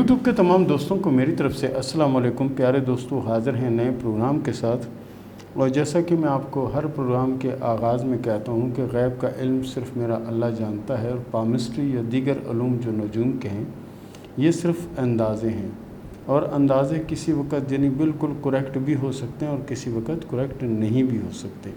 YouTube کے تمام دوستوں کو میری طرف سے السلام علیکم۔ پیارے دوستو، حاضر ہیں نئے پروگرام کے ساتھ، اور جیسا کہ میں آپ کو ہر پروگرام کے آغاز میں کہتا ہوں کہ غیب کا علم صرف میرا اللہ جانتا ہے، اور پامسٹری یا دیگر علوم جو نجوم کے ہیں یہ صرف اندازے ہیں، اور اندازے کسی وقت یعنی بالکل کریکٹ بھی ہو سکتے ہیں اور کسی وقت کریکٹ نہیں بھی ہو سکتے،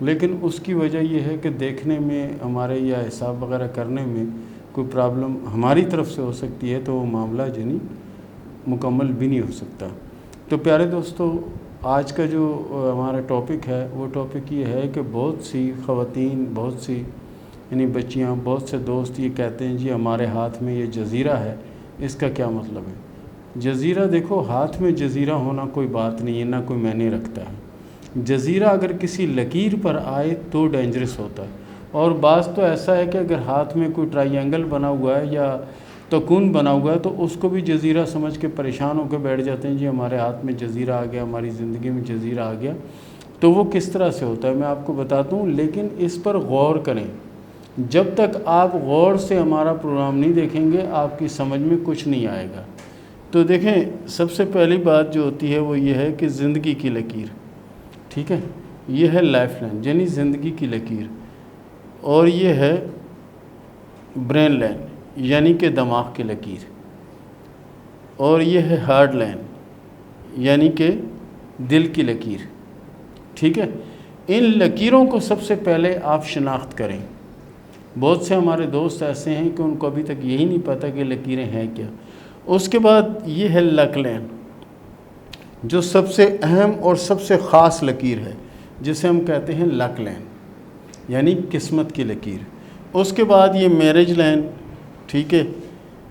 لیکن اس کی وجہ یہ ہے کہ دیکھنے میں ہمارے یا حساب وغیرہ کرنے میں کوئی پرابلم ہماری طرف سے ہو سکتی ہے، تو وہ معاملہ یعنی مکمل بھی نہیں ہو سکتا۔ تو پیارے دوستو، آج کا جو ہمارا ٹاپک ہے وہ ٹاپک یہ ہے کہ بہت سی خواتین، بہت سی یعنی بچیاں، بہت سے دوست یہ کہتے ہیں جی ہمارے ہاتھ میں یہ جزیرہ ہے، اس کا کیا مطلب ہے؟ جزیرہ، دیکھو، ہاتھ میں جزیرہ ہونا کوئی بات نہیں ہے، نہ کوئی معنی رکھتا ہے۔ جزیرہ اگر کسی لکیر پر آئے تو ڈینجرس ہوتا ہے، اور بعض تو ایسا ہے کہ اگر ہاتھ میں کوئی ٹرائی اینگل بنا ہوا ہے یا تکون بنا ہوا ہے تو اس کو بھی جزیرہ سمجھ کے پریشان ہو کے بیٹھ جاتے ہیں، جی ہمارے ہاتھ میں جزیرہ آ گیا، ہماری زندگی میں جزیرہ آ گیا۔ تو وہ کس طرح سے ہوتا ہے میں آپ کو بتاتا ہوں، لیکن اس پر غور کریں۔ جب تک آپ غور سے ہمارا پروگرام نہیں دیکھیں گے آپ کی سمجھ میں کچھ نہیں آئے گا۔ تو دیکھیں، سب سے پہلی بات جو ہوتی ہے وہ یہ ہے کہ زندگی کی لکیر، ٹھیک ہے، یہ ہے لائف لائن یعنی زندگی کی لکیر، اور یہ ہے برین لائن یعنی کہ دماغ کی لکیر، اور یہ ہے ہارڈ لائن یعنی کہ دل کی لکیر، ٹھیک ہے۔ ان لکیروں کو سب سے پہلے آپ شناخت کریں۔ بہت سے ہمارے دوست ایسے ہیں کہ ان کو ابھی تک یہی نہیں پتہ کہ لکیریں ہیں کیا۔ اس کے بعد یہ ہے لک لائن، جو سب سے اہم اور سب سے خاص لکیر ہے، جسے ہم کہتے ہیں لک لائن یعنی قسمت کی لکیر۔ اس کے بعد یہ میرج لائن، ٹھیک ہے،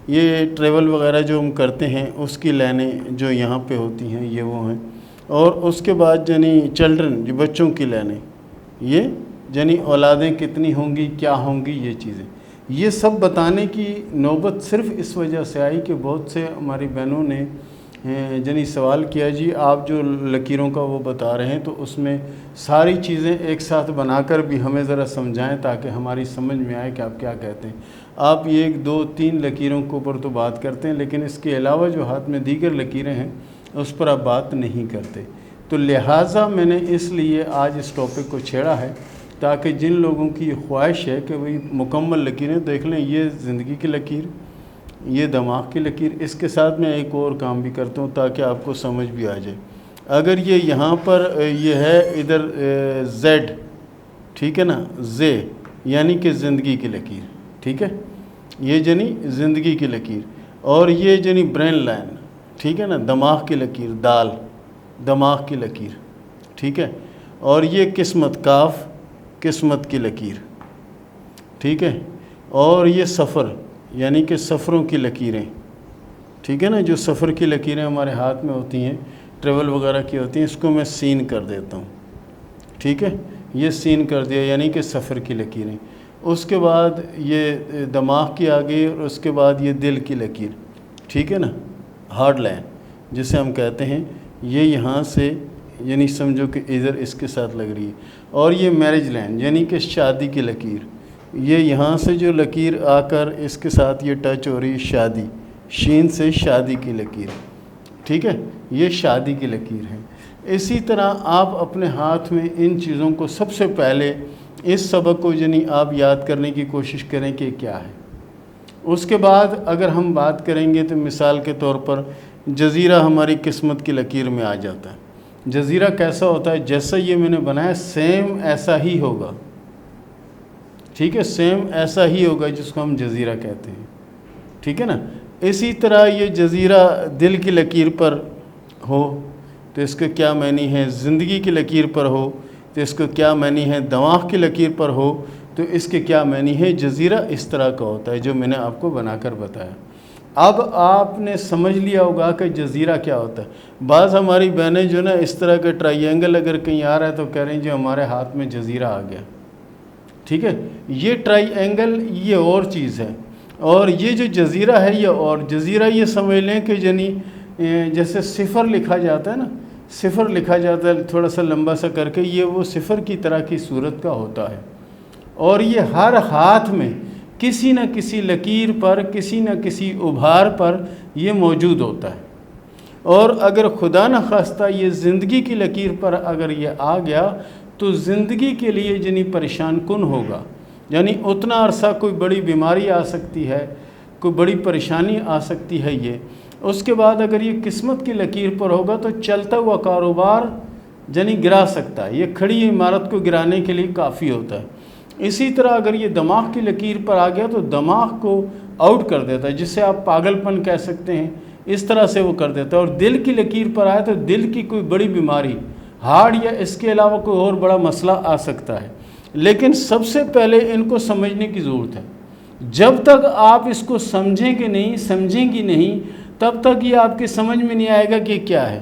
یہ ٹریول وغیرہ جو ہم کرتے ہیں اس کی لائنیں جو یہاں پہ ہوتی ہیں یہ وہ ہیں۔ اور اس کے بعد یعنی چلڈرن، جو بچوں کی لائنیں، یہ یعنی اولادیں کتنی ہوں گی، کیا ہوں گی، یہ چیزیں، یہ سب بتانے کی نوبت صرف اس وجہ سے آئی کہ بہت سے ہماری بہنوں نے یعنی سوال کیا، جی آپ جو لکیروں کا وہ بتا رہے ہیں تو اس میں ساری چیزیں ایک ساتھ بنا کر بھی ہمیں ذرا سمجھائیں تاکہ ہماری سمجھ میں آئے کہ آپ کیا کہتے ہیں۔ آپ یہ 1 2 3 لکیروں کے اوپر تو بات کرتے ہیں، لیکن اس کے علاوہ جو ہاتھ میں دیگر لکیریں ہیں اس پر آپ بات نہیں کرتے۔ تو لہٰذا میں نے اس لیے آج اس ٹاپک کو چھیڑا ہے تاکہ جن لوگوں کی یہ خواہش ہے کہ وہی مکمل لکیریں دیکھ لیں، یہ زندگی کی لکیر، یہ دماغ کی لکیر، اس کے ساتھ میں ایک اور کام بھی کرتا ہوں تاکہ آپ کو سمجھ بھی آ جائے۔ اگر یہ یہاں پر یہ ہے ادھر زیڈ، ٹھیک ہے نا، زے یعنی کہ زندگی کی لکیر، ٹھیک ہے، یہ یعنی زندگی کی لکیر، اور یہ یعنی برین لائن، ٹھیک ہے نا، دماغ کی لکیر، دال، دماغ کی لکیر، ٹھیک ہے، اور یہ قسمت، کاف، قسمت کی لکیر، ٹھیک ہے، اور یہ سفر یعنی کہ سفروں کی لکیریں، ٹھیک ہے نا، جو سفر کی لکیریں ہمارے ہاتھ میں ہوتی ہیں، ٹریول وغیرہ کی ہوتی ہیں، اس کو میں سین کر دیتا ہوں، ٹھیک ہے، یہ سین کر دیا یعنی کہ سفر کی لکیریں۔ اس کے بعد یہ دماغ کی آگے، اور اس کے بعد یہ دل کی لکیر، ٹھیک ہے نا، ہارڈ لائن جسے ہم کہتے ہیں، یہ یہاں سے یعنی سمجھو کہ ادھر اس کے ساتھ لگ رہی ہے، اور یہ میرج لائن یعنی کہ شادی کی لکیر، یہ یہاں سے جو لکیر آ کر اس کے ساتھ یہ ٹچ ہو رہی ہے، شادی، شین سے شادی کی لکیر، ٹھیک ہے، یہ شادی کی لکیر ہے۔ اسی طرح آپ اپنے ہاتھ میں ان چیزوں کو سب سے پہلے اس سبق کو یعنی آپ یاد کرنے کی کوشش کریں کہ کیا ہے۔ اس کے بعد اگر ہم بات کریں گے تو مثال کے طور پر جزیرہ ہماری قسمت کی لکیر میں آ جاتا ہے۔ جزیرہ کیسا ہوتا ہے؟ جیسا یہ میں نے بنایا سیم ایسا ہی ہوگا، ٹھیک ہے، سیم ایسا ہی ہوگا جس کو ہم جزیرہ کہتے ہیں، ٹھیک ہے نا۔ اسی طرح یہ جزیرہ دل کی لکیر پر ہو تو اس کا کیا معنی ہے، زندگی کی لکیر پر ہو تو اس کا کیا معنی ہے، دماغ کی لکیر پر ہو تو اس کے کیا معنی ہے۔ جزیرہ اس طرح کا ہوتا ہے جو میں نے آپ کو بنا کر بتایا۔ اب آپ نے سمجھ لیا ہوگا کہ جزیرہ کیا ہوتا ہے۔ بعض ہماری بہنیں جو نا اس طرح کا ٹرائی اینگل اگر کہیں آ رہا ہے تو کہہ رہے ہیں جی ہمارے ہاتھ میں جزیرہ آ گیا، ٹھیک ہے۔ یہ ٹرائی اینگل یہ اور چیز ہے، اور یہ جو جزیرہ ہے یہ اور جزیرہ، یہ سمجھ لیں کہ یعنی جیسے صفر لکھا جاتا ہے نا، صفر لکھا جاتا ہے تھوڑا سا لمبا سا کر کے، یہ وہ صفر کی طرح کی صورت کا ہوتا ہے، اور یہ ہر ہاتھ میں کسی نہ کسی لکیر پر، کسی نہ کسی ابھار پر یہ موجود ہوتا ہے۔ اور اگر خدا نخواستہ یہ زندگی کی لکیر پر اگر یہ آ گیا تو زندگی کے لیے جنی پریشان کن ہوگا، یعنی اتنا عرصہ کوئی بڑی بیماری آ سکتی ہے، کوئی بڑی پریشانی آ سکتی ہے یہ، اس کے بعد اگر یہ قسمت کی لکیر پر ہوگا تو چلتا ہوا کاروبار جنی گرا سکتا ہے، یہ کھڑی عمارت کو گرانے کے لیے کافی ہوتا ہے۔ اسی طرح اگر یہ دماغ کی لکیر پر آ گیا تو دماغ کو آؤٹ کر دیتا ہے، جسے آپ پاگل پن کہہ سکتے ہیں، اس طرح سے وہ کر دیتا ہے۔ اور دل کی لکیر پر آئے تو دل کی کوئی بڑی بیماری، ہارٹ یا اس کے علاوہ کوئی اور بڑا مسئلہ آ سکتا ہے۔ لیکن سب سے پہلے ان کو سمجھنے کی ضرورت ہے۔ جب تک آپ اس کو سمجھیں گے نہیں، سمجھیں گی نہیں، تب تک یہ آپ کی سمجھ میں نہیں آئے گا کہ کیا ہے۔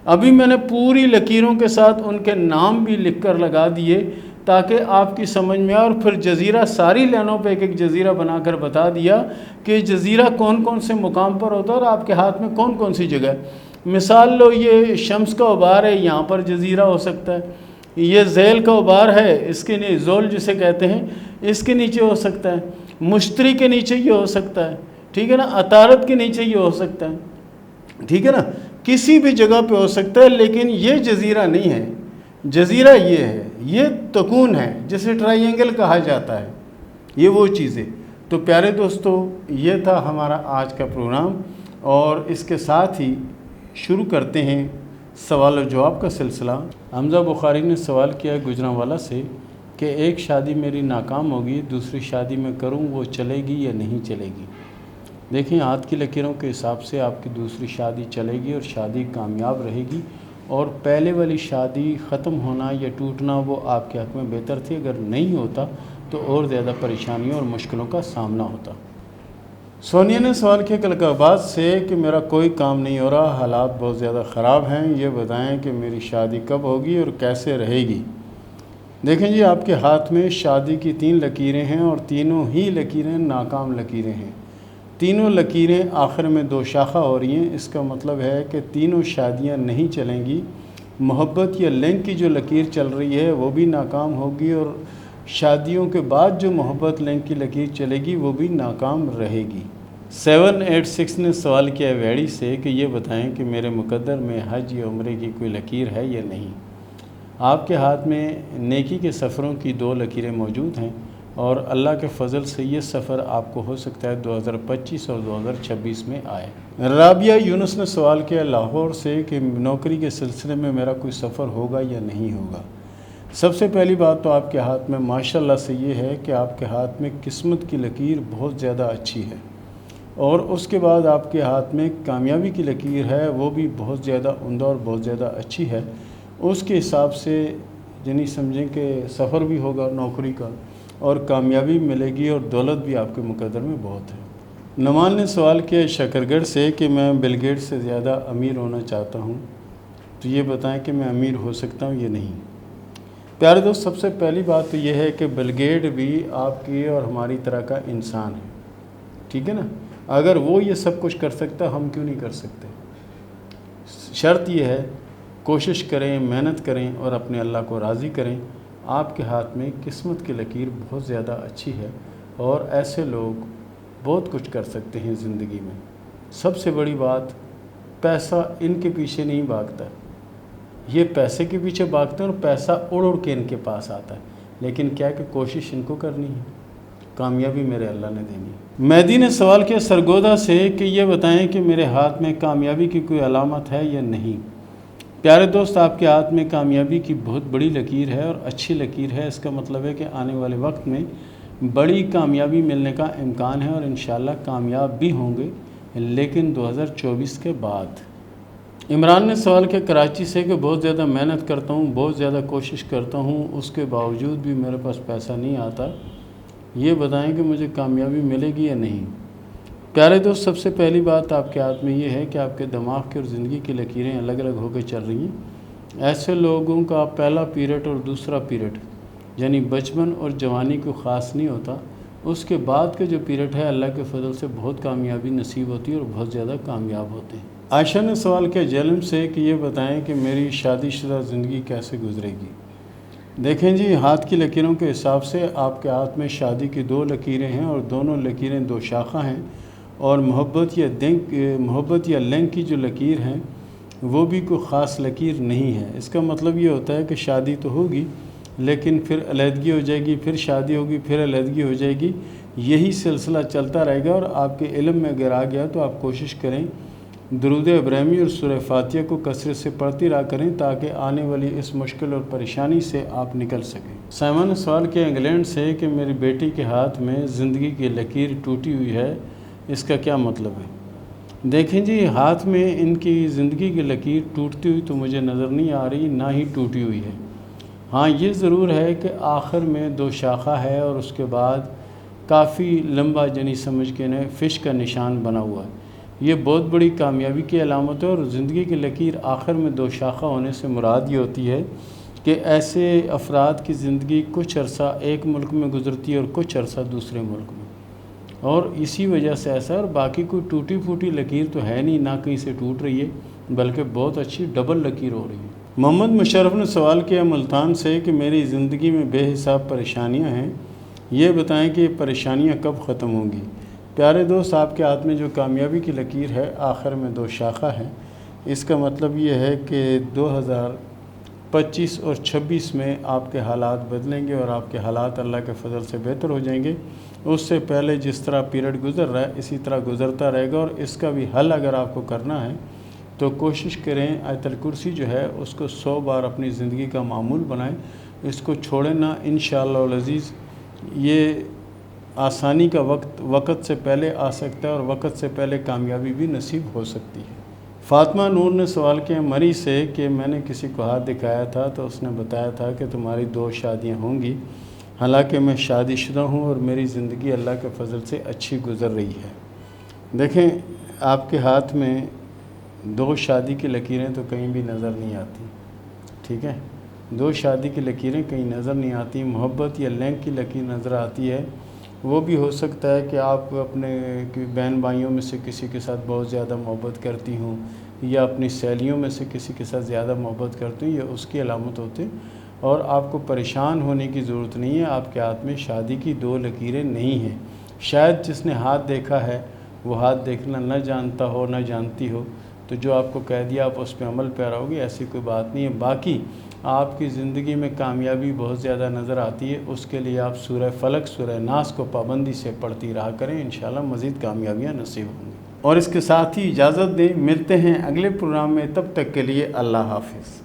ابھی میں نے پوری لکیروں کے ساتھ ان کے نام بھی لکھ کر لگا دیے تاکہ آپ کی سمجھ میں آئے، اور پھر جزیرہ ساری لائنوں پہ ایک ایک جزیرہ بنا کر بتا دیا کہ جزیرہ کون کون سے مقام پر ہوتا ہے اور آپ کے ہاتھ میں کون کون سی جگہ ہے۔ مثال لو، یہ شمس کا غبار ہے، یہاں پر جزیرہ ہو سکتا ہے۔ یہ ذیل کا غبار ہے، اس کے نیچے زول جسے کہتے ہیں، اس کے نیچے ہو سکتا ہے۔ مشتری کے نیچے یہ ہو سکتا ہے، ٹھیک ہے نا۔ عطارد کے نیچے یہ ہو سکتا ہے، ٹھیک ہے نا۔ کسی بھی جگہ پہ ہو سکتا ہے، لیکن یہ جزیرہ نہیں ہے۔ جزیرہ یہ ہے، یہ تکون ہے جسے ٹرائی اینگل کہا جاتا ہے، یہ وہ چیزیں۔ تو پیارے دوستو، یہ تھا ہمارا آج کا پروگرام، اور اس کے ساتھ ہی شروع کرتے ہیں سوال و جواب کا سلسلہ۔ حمزہ بخاری نے سوال کیا گجرانوالہ سے کہ ایک شادی میری ناکام ہوگی، دوسری شادی میں کروں، وہ چلے گی یا نہیں چلے گی؟ دیکھیں، ہاتھ کی لکیروں کے حساب سے آپ کی دوسری شادی چلے گی اور شادی کامیاب رہے گی، اور پہلے والی شادی ختم ہونا یا ٹوٹنا وہ آپ کے حق میں بہتر تھی۔ اگر نہیں ہوتا تو اور زیادہ پریشانیوں اور مشکلوں کا سامنا ہوتا۔ سونیا نے سوال کیا کلکاباد سے کہ میرا کوئی کام نہیں ہو رہا، حالات بہت زیادہ خراب ہیں، یہ بتائیں کہ میری شادی کب ہوگی اور کیسے رہے گی؟ دیکھیں جی، آپ کے ہاتھ میں شادی کی 3 لکیریں ہیں، اور تینوں ہی لکیریں ناکام لکیریں ہیں۔ تینوں لکیریں آخر میں 2 شاخہ ہو رہی ہیں، اس کا مطلب ہے کہ تینوں شادیاں نہیں چلیں گی۔ محبت یا لنک کی جو لکیر چل رہی ہے وہ بھی ناکام ہوگی، اور شادیوں کے بعد جو محبت لنک کی لکیر چلے گی وہ بھی ناکام رہے گی۔ 786 نے سوال کیا ویڑی سے کہ یہ بتائیں کہ میرے مقدر میں حج یا عمرے کی کوئی لکیر ہے یا نہیں؟ آپ کے ہاتھ میں نیکی کے سفروں کی 2 لکیریں موجود ہیں، اور اللہ کے فضل سے یہ سفر آپ کو ہو سکتا ہے 2025 اور 2026 میں آئے۔ رابعہ یونس نے سوال کیا لاہور سے کہ نوکری کے سلسلے میں میرا کوئی سفر ہوگا یا نہیں ہوگا؟ سب سے پہلی بات تو آپ کے ہاتھ میں ماشاءاللہ سے یہ ہے کہ آپ کے ہاتھ میں قسمت کی لکیر بہت زیادہ اچھی ہے، اور اس کے بعد آپ کے ہاتھ میں کامیابی کی لکیر ہے، وہ بھی بہت زیادہ عمدہ اور بہت زیادہ اچھی ہے۔ اس کے حساب سے یعنی سمجھیں کہ سفر بھی ہوگا نوکری کا، اور کامیابی ملے گی، اور دولت بھی آپ کے مقدر میں بہت ہے۔ نمان نے سوال کیا شکرگڑھ سے کہ میں بل گیٹس سے زیادہ امیر ہونا چاہتا ہوں، تو یہ بتائیں کہ میں امیر ہو سکتا ہوں یا نہیں؟ پیارے دوست، سب سے پہلی بات تو یہ ہے کہ بل گیٹ بھی آپ کی اور ہماری طرح کا انسان ہے، ٹھیک ہے نا۔ اگر وہ یہ سب کچھ کر سکتا، ہم کیوں نہیں کر سکتے؟ شرط یہ ہے کوشش کریں، محنت کریں، اور اپنے اللہ کو راضی کریں۔ آپ کے ہاتھ میں قسمت کی لکیر بہت زیادہ اچھی ہے، اور ایسے لوگ بہت کچھ کر سکتے ہیں زندگی میں۔ سب سے بڑی بات، پیسہ ان کے پیچھے نہیں بھاگتا، یہ پیسے کے پیچھے بھاگتے ہیں، اور پیسہ اڑ اڑ کے ان کے پاس آتا ہے، لیکن کیا کہ کوشش ان کو کرنی ہے، کامیابی میرے اللہ نے دینی ہے۔ مہدی نے سوال کیا سرگودا سے کہ یہ بتائیں کہ میرے ہاتھ میں کامیابی کی کوئی علامت ہے یا نہیں؟ پیارے دوست، آپ کے ہاتھ میں کامیابی کی بہت بڑی لکیر ہے اور اچھی لکیر ہے۔ اس کا مطلب ہے کہ آنے والے وقت میں بڑی کامیابی ملنے کا امکان ہے، اور انشاءاللہ کامیاب بھی ہوں گے، لیکن 2024 کے بعد۔ عمران نے سوال کیا کراچی سے کہ بہت زیادہ محنت کرتا ہوں، بہت زیادہ کوشش کرتا ہوں، اس کے باوجود بھی میرے پاس پیسہ نہیں آتا، یہ بتائیں کہ مجھے کامیابی ملے گی یا نہیں؟ پیارے دوست، سب سے پہلی بات آپ کے ہاتھ میں یہ ہے کہ آپ کے دماغ کی اور زندگی کی لکیریں الگ الگ ہو کے چل رہی ہیں۔ ایسے لوگوں کا پہلا پیریڈ اور دوسرا پیریڈ یعنی بچپن اور جوانی کو خاص نہیں ہوتا، اس کے بعد کا جو پیریڈ ہے اللہ کے فضل سے بہت کامیابی نصیب ہوتی ہے اور بہت زیادہ کامیاب ہوتے ہیں۔ عائشہ نے سوال کیا جہلم سے کہ یہ بتائیں کہ میری شادی شدہ زندگی کیسے گزرے گی؟ دیکھیں جی، ہاتھ کی لکیروں کے حساب سے آپ کے ہاتھ میں شادی کی 2 لکیریں ہیں، اور دونوں لکیریں 2 شاخہ ہیں، اور محبت یا لنک کی جو لکیر ہیں وہ بھی کوئی خاص لکیر نہیں ہے۔ اس کا مطلب یہ ہوتا ہے کہ شادی تو ہوگی لیکن پھر علیحدگی ہو جائے گی، پھر شادی ہوگی، پھر علیحدگی ہو جائے گی، یہی سلسلہ چلتا رہے گا۔ اور آپ کے علم میں اگر آ گیا تو آپ کوشش کریں درود ابراہیمی اور سورہ فاتحہ کو کثرت سے پڑھتی رہا کریں تاکہ آنے والی اس مشکل اور پریشانی سے آپ نکل سکیں۔ سائمہ نے سوال کیا انگلینڈ سے کہ میری بیٹی کے ہاتھ میں زندگی کی لکیر ٹوٹی ہوئی ہے، اس کا کیا مطلب ہے؟ دیکھیں جی، ہاتھ میں ان کی زندگی کی لکیر ٹوٹتی ہوئی تو مجھے نظر نہیں آ رہی، نہ ہی ٹوٹی ہوئی ہے۔ ہاں یہ ضرور ہے کہ آخر میں 2 شاخہ ہے اور اس کے بعد کافی لمبا سمجھ کے فش کا نشان بنا ہوا ہے۔ یہ بہت بڑی کامیابی کی علامت ہے، اور زندگی کی لکیر آخر میں 2 شاخہ ہونے سے مراد یہ ہوتی ہے کہ ایسے افراد کی زندگی کچھ عرصہ ایک ملک میں گزرتی ہے اور کچھ عرصہ دوسرے ملک میں، اور اسی وجہ سے ایسا ہے۔ اور باقی کوئی ٹوٹی پھوٹی لکیر تو ہے نہیں، نہ کہیں سے ٹوٹ رہی ہے، بلکہ بہت اچھی ڈبل لکیر ہو رہی ہے۔ محمد مشرف نے سوال کیا ملتان سے کہ میری زندگی میں بے حساب پریشانیاں ہیں، یہ بتائیں کہ یہ پریشانیاں کب ختم ہوں گی؟ پیارے دوست، آپ کے ہاتھ میں جو کامیابی کی لکیر ہے آخر میں 2 شاخہ ہیں، اس کا مطلب یہ ہے کہ 2025 اور 26 میں آپ کے حالات بدلیں گے اور آپ کے حالات اللہ کے فضل سے بہتر ہو جائیں گے۔ اس سے پہلے جس طرح پیریڈ گزر رہا ہے اسی طرح گزرتا رہے گا، اور اس کا بھی حل اگر آپ کو کرنا ہے تو کوشش کریں آیت الکرسی جو ہے اس کو 100 بار اپنی زندگی کا معمول بنائیں، اس کو چھوڑیں نہ۔ انشاءاللہ العزیز یہ آسانی کا وقت سے پہلے آ سکتا ہے، اور وقت سے پہلے کامیابی بھی نصیب ہو سکتی ہے۔ فاطمہ نور نے سوال کیا مری سے کہ میں نے کسی کو ہاتھ دکھایا تھا تو اس نے بتایا تھا کہ تمہاری 2 شادیاں ہوں گی، حالانکہ میں شادی شدہ ہوں اور میری زندگی اللہ کے فضل سے اچھی گزر رہی ہے۔ دیکھیں، آپ کے ہاتھ میں 2 شادی کی لکیریں تو کہیں بھی نظر نہیں آتی، ٹھیک ہے؟ 2 شادی کی لکیریں کہیں نظر نہیں آتی۔ محبت یا لنک کی لکیر نظر آتی ہے، وہ بھی ہو سکتا ہے کہ آپ اپنے بہن بھائیوں میں سے کسی کے ساتھ بہت زیادہ محبت کرتی ہوں، یا اپنی سہیلیوں میں سے کسی کے ساتھ زیادہ محبت کرتی ہوں، یہ اس کی علامت ہوتے ہیں۔ اور آپ کو پریشان ہونے کی ضرورت نہیں ہے، آپ کے ہاتھ میں شادی کی 2 لکیریں نہیں ہیں۔ شاید جس نے ہاتھ دیکھا ہے وہ ہاتھ دیکھنا نہ جانتا ہو، نہ جانتی ہو، تو جو آپ کو کہہ دیا آپ اس پہ عمل پیرا ہوگی، ایسی کوئی بات نہیں ہے۔ باقی آپ کی زندگی میں کامیابی بہت زیادہ نظر آتی ہے، اس کے لیے آپ سورہ فلق، سورہ ناس کو پابندی سے پڑھتی رہا کریں، انشاءاللہ مزید کامیابیاں نصیب ہوں گی۔ اور اس کے ساتھ ہی اجازت دیں، ملتے ہیں اگلے پروگرام میں، تب تک کے لیے اللہ حافظ۔